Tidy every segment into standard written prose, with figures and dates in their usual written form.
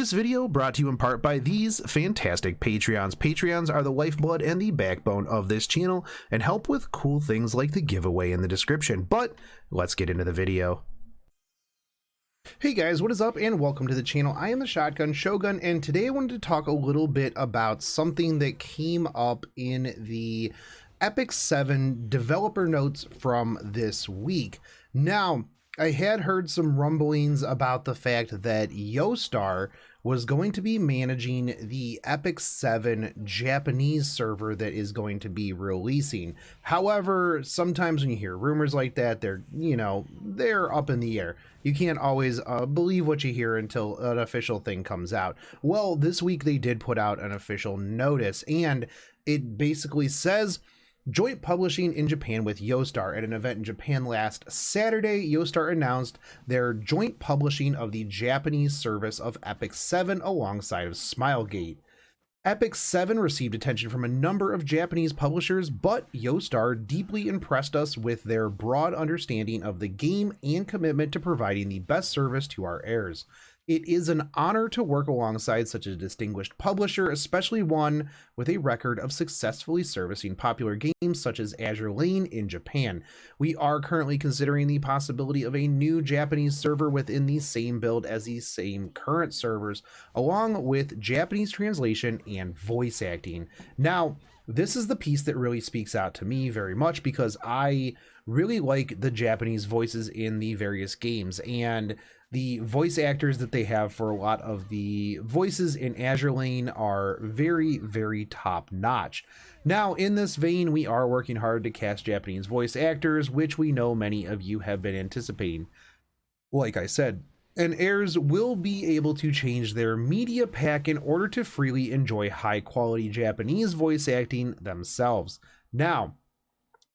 This video brought to you in part by these fantastic Patreons. Patreons are the lifeblood and the backbone of this channel and help with cool things like the giveaway in the description. But let's get into the video. Hey guys, what is up and welcome to the channel. I am the Shotgun Shogun, and today I wanted to talk a little bit about something that came up in the Epic 7 developer notes from this week. Now, I had heard some rumblings about the fact that Yoastar was going to be managing the Epic 7 Japanese server that is going to be releasing. However, sometimes when you hear rumors like that, they're up in the air. You can't always believe what you hear until an official thing comes out. Well, this week they did put out an official notice, and it basically says, joint publishing in Japan with Yoastar. At an event in Japan last Saturday, Yoastar announced their joint publishing of the Japanese service of Epic 7 alongside of Smilegate. Epic 7 received attention from a number of Japanese publishers, but Yoastar deeply impressed us with their broad understanding of the game and commitment to providing the best service to our heirs. It is an honor to work alongside such a distinguished publisher, especially one with a record of successfully servicing popular games such as Azur Lane in Japan. We are currently considering the possibility of a new Japanese server within the same build as the same current servers, along with Japanese translation and voice acting. Now, this is the piece that really speaks out to me very much because I really like the Japanese voices in the various games, and the voice actors that they have for a lot of the voices in Azur Lane are very, very top notch. Now, in this vein, we are working hard to cast Japanese voice actors, which we know many of you have been anticipating. Like I said, and heirs will be able to change their media pack in order to freely enjoy high quality Japanese voice acting themselves. Now,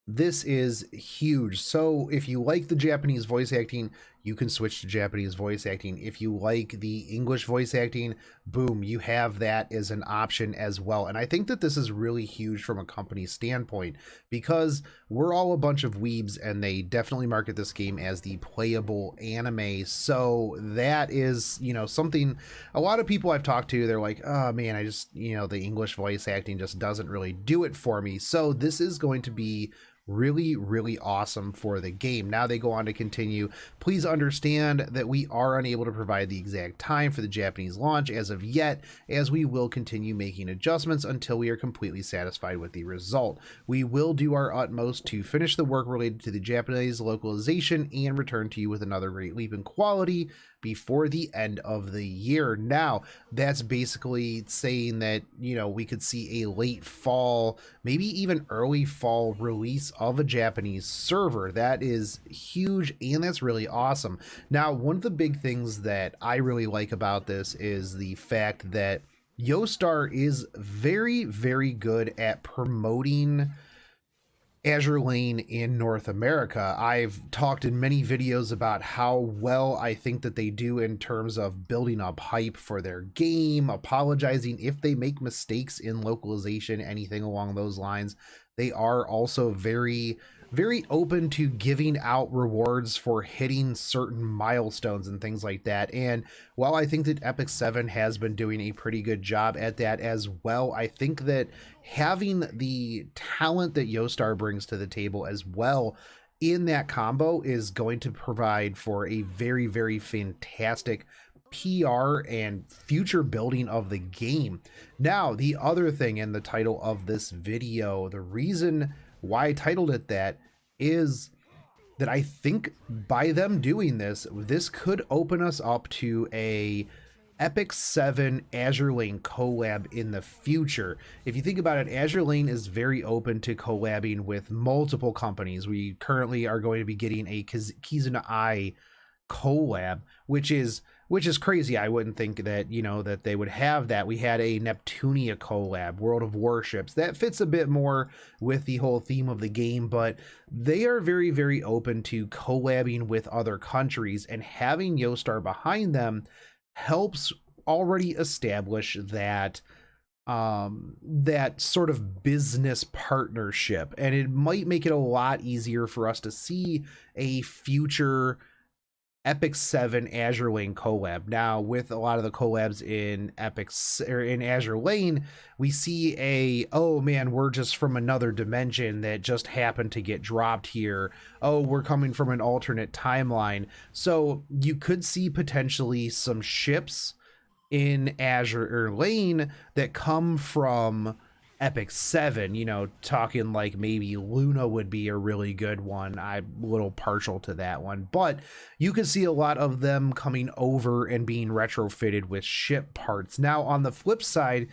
this is huge. So if you like the Japanese voice acting, you can switch to Japanese voice acting. If you like the English voice acting, boom, you have that as an option as well. And I think that this is really huge from a company standpoint because we're all a bunch of weebs, and they definitely market this game as the playable anime. So that is, something a lot of people I've talked to, they're like, oh man, I just, the English voice acting just doesn't really do it for me. So this is going to be really, really awesome for the game. Now they go on to continue, please understand that we are unable to provide the exact time for the Japanese launch as of yet, as we will continue making adjustments until we are completely satisfied with the result. We will do our utmost to finish the work related to the Japanese localization and return to you with another great leap in quality before the end of the year. Now, that's basically saying that, we could see a late fall, maybe even early fall release of a Japanese server. That is huge, and that's really awesome. Now, one of the big things that I really like about this is the fact that Yoastar is very, very good at promoting Azur Lane in North America. I've talked in many videos about how well I think that they do in terms of building up hype for their game, apologizing if they make mistakes in localization, anything along those lines. They are also very, very open to giving out rewards for hitting certain milestones and things like that. And while I think that Epic 7 has been doing a pretty good job at that as well, I think that having the talent that Yoastar brings to the table as well in that combo is going to provide for a very, very fantastic PR and future building of the game. Now, the other thing in the title of this video, the reason why I titled it that is that I think by them doing this, this could open us up to a Epic 7 Azur Lane collab in the future. If you think about it, Azur Lane is very open to collabing with multiple companies. We currently are going to be getting a Kizuna Eye collab, which is crazy. I wouldn't think that, that they would have that. We had a Neptunia collab, World of Warships. That fits a bit more with the whole theme of the game, but they are very, very open to collabing with other countries, and having Yoastar behind them helps already establish that that sort of business partnership, and it might make it a lot easier for us to see a future Epic 7 Azur Lane collab. Now, with a lot of the collabs in in Azur Lane, we see oh man, we're just from another dimension that just happened to get dropped here. Oh, we're coming from an alternate timeline. So you could see potentially some ships in Azur Lane that come from Epic 7, you know, talking like maybe Luna would be a really good one. I'm a little partial to that one, but you can see a lot of them coming over and being retrofitted with ship parts. Now, on the flip side,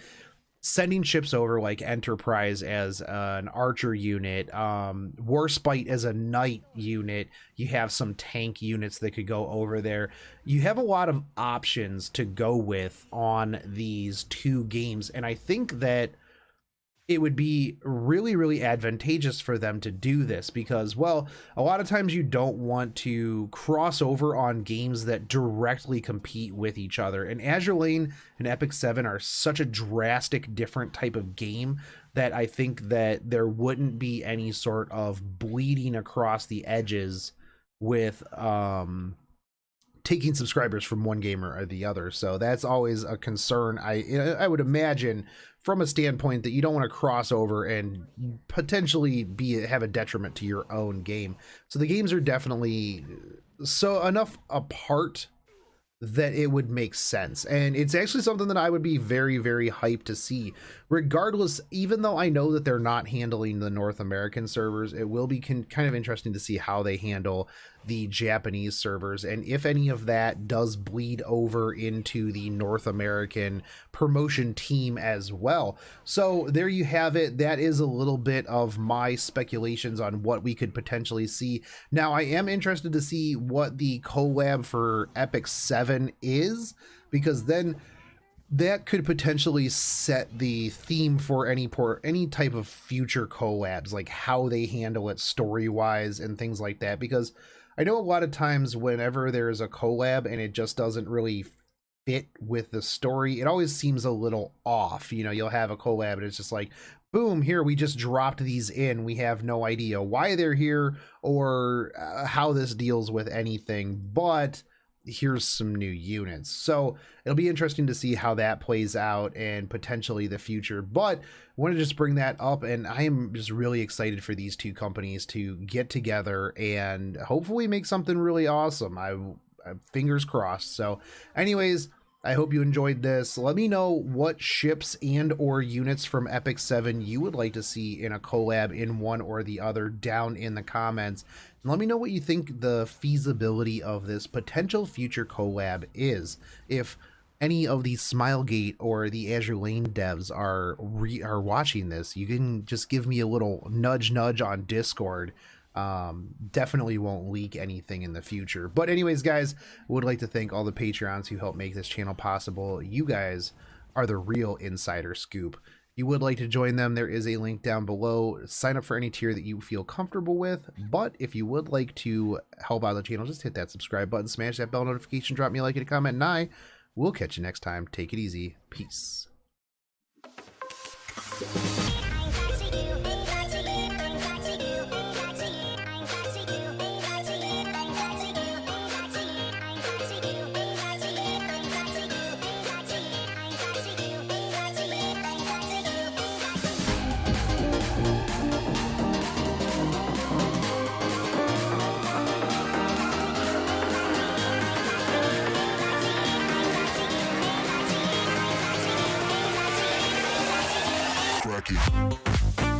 sending ships over like Enterprise as an archer unit, Warspite as a knight unit, you have some tank units that could go over there. You have a lot of options to go with on these two games, and I think that it would be really, really advantageous for them to do this because, well, a lot of times you don't want to cross over on games that directly compete with each other. And Azur Lane and Epic 7 are such a drastic different type of game that I think that there wouldn't be any sort of bleeding across the edges with taking subscribers from one gamer or the other. So that's always a concern. I would imagine from a standpoint that you don't want to cross over and potentially have a detriment to your own game. So the games are definitely so enough apart that it would make sense, and it's actually something that I would be very, very hyped to see. Regardless, even though I know that they're not handling the North American servers, it will be kind of interesting to see how they handle the Japanese servers, and if any of that does bleed over into the North American promotion team as well. So there you have it. That is a little bit of my speculations on what we could potentially see. Now, I am interested to see what the collab for Epic 7 is, because then that could potentially set the theme for any type of future collabs, like how they handle it story-wise and things like that. Because I know a lot of times whenever there's a collab and it just doesn't really fit with the story, it always seems a little off. You know, you'll have a collab and it's just like, boom, here, we just dropped these in. We have no idea why they're here or how this deals with anything, but here's some new units. So it'll be interesting to see how that plays out and potentially the future. But I want to just bring that up, and I am just really excited for these two companies to get together and hopefully make something really awesome. I fingers crossed. So anyways, I hope you enjoyed this. Let me know what ships and or units from Epic 7 you would like to see in a collab in one or the other down in the comments. And let me know what you think the feasibility of this potential future collab is. If any of the Smilegate or the Azur Lane devs are watching this, you can just give me a little nudge on Discord. Definitely won't leak anything in the future. But anyways, guys, would like to thank all the Patreons who help make this channel possible. You guys are the real insider scoop. If you would like to join them, there is a link down below. Sign up for any tier that you feel comfortable with. But if you would like to help out the channel, just hit that subscribe button, smash that bell notification, drop me a like and a comment, and I will catch you next time. Take it easy. Peace. Cracky.